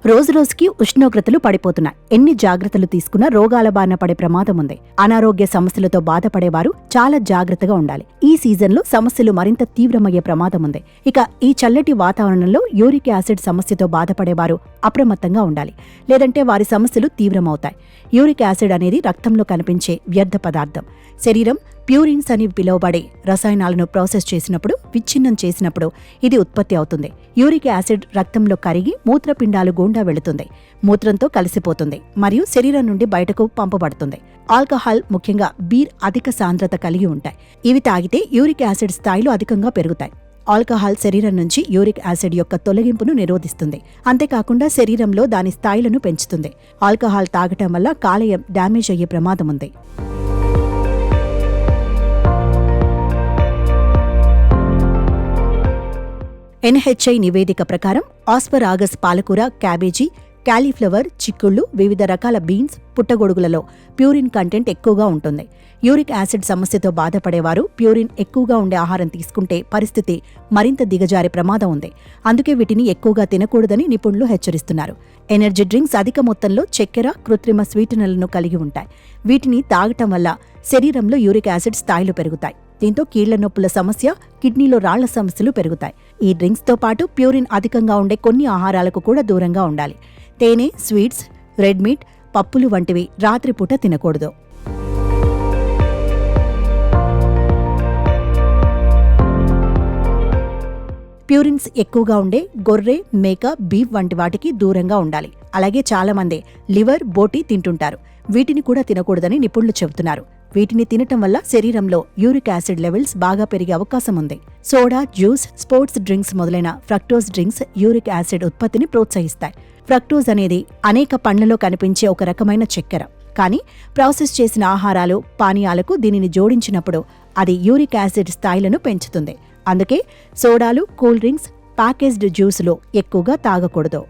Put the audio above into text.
రోజురోజుకి ఉష్ణోగ్రతలు పడిపోతున్నాయి. ఎన్ని జాగ్రత్తలు తీసుకున్నా రోగాల బారిన పడే ప్రమాదం ఉంది. అనారోగ్య సమస్యలతో బాధపడేవారు చాలా జాగ్రత్తగా ఉండాలి. ఈ సీజన్లో సమస్యలు మరింత తీవ్రమయ్యే ప్రమాదం ఉంది. ఇక ఈ చల్లటి వాతావరణంలో యూరిక్ యాసిడ్ సమస్యతో బాధపడేవారు అప్రమత్తంగా ఉండాలి, లేదంటే వారి సమస్యలు తీవ్రమవుతాయి. యూరిక్ యాసిడ్ అనేది రక్తంలో కనిపించే వ్యర్థ పదార్థం. శరీరం ప్యూరిన్స్ అని పిలువబడే రసాయనాలను ప్రాసెస్ చేసినప్పుడు, విచ్ఛిన్నం చేసినప్పుడు ఇది ఉత్పత్తి అవుతుంది. యూరిక్ యాసిడ్ రక్తంలో కరిగి మూత్రపిండాలు గుండా వెళుతుంది, మూత్రంతో కలిసిపోతుంది మరియు శరీరం నుండి బయటకు పంపబడుతుంది. ఆల్కహాల్, ముఖ్యంగా బీర్ అధిక సాంద్రత కలిగి ఉంటాయి. ఇవి తాగితే యూరిక్ యాసిడ్ స్థాయిలు అధికంగా పెరుగుతాయి. ఆల్కహాల్ శరీరం నుంచి యూరిక్ యాసిడ్ యొక్క తొలగింపును నిరోధిస్తుంది. అంతేకాకుండా శరీరంలో దాని స్థాయిలను పెంచుతుంది. ఆల్కహాల్ తాగటం వల్ల కాలేయం డ్యామేజ్ అయ్యే ప్రమాదం ఉంది. NHI నివేదిక ప్రకారం ఆస్పరాగస్, పాలకూర, క్యాబేజీ, క్యాలీఫ్లవర్, చిక్కుళ్ళు, వివిధ రకాల బీన్స్, పుట్టగొడుగులలో ప్యూరిన్ కంటెంట్ ఎక్కువగా ఉంటుంది. యూరిక్ యాసిడ్ సమస్యతో బాధపడేవారు ప్యూరిన్ ఎక్కువగా ఉండే ఆహారం తీసుకుంటే పరిస్థితి మరింత దిగజారే ప్రమాదం ఉంది. అందుకే వీటిని ఎక్కువగా తినకూడదని నిపుణులు హెచ్చరిస్తున్నారు. ఎనర్జీ డ్రింక్స్ అధిక మొత్తంలో చక్కెర, కృత్రిమ స్వీటనర్లను కలిగి ఉంటాయి. వీటిని తాగటం వల్ల శరీరంలో యూరిక్ యాసిడ్ స్థాయిలు పెరుగుతాయి. దీంతో కీళ్ల నొప్పుల సమస్య, కిడ్నీలో రాళ్ల సమస్యలు పెరుగుతాయి. ఈ డ్రింక్స్తో పాటు ప్యూరిన్ అధికంగా ఉండే కొన్ని ఆహారాలకు కూడా దూరంగా ఉండాలి. తేనె, స్వీట్స్, రెడ్ మీట్, పప్పులు వంటివి రాత్రిపూట తినకూడదు. ప్యూరిన్స్ ఎక్కువగా ఉండే గొర్రె, మేక, బీఫ్ వంటి వాటికి దూరంగా ఉండాలి. అలాగే చాలా మంది లివర్, బోటి తింటుంటారు. వీటిని కూడా తినకూడదని నిపుణులు చెబుతున్నారు. వీటిని తినటం వల్ల శరీరంలో యూరిక్ యాసిడ్ లెవెల్స్ బాగా పెరిగే అవకాశం ఉంది. సోడా, జ్యూస్, స్పోర్ట్స్ డ్రింక్స్ మొదలైన ఫ్రక్టోజ్ డ్రింక్స్ యూరిక్ యాసిడ్ ఉత్పత్తిని ప్రోత్సహిస్తాయి. ఫ్రక్టోజ్ అనేది అనేక పండ్లలో కనిపించే ఒక రకమైన చక్కెర. కానీ ప్రాసెస్ చేసిన ఆహారాలు, పానీయాలకు దీనిని జోడించినప్పుడు అది యూరిక్ యాసిడ్ స్థాయిలను పెంచుతుంది. అందుకే సోడాలు, కూల్ డ్రింక్స్, ప్యాకేజ్డ్ జ్యూసులు ఎక్కువగా తాగకూడదు.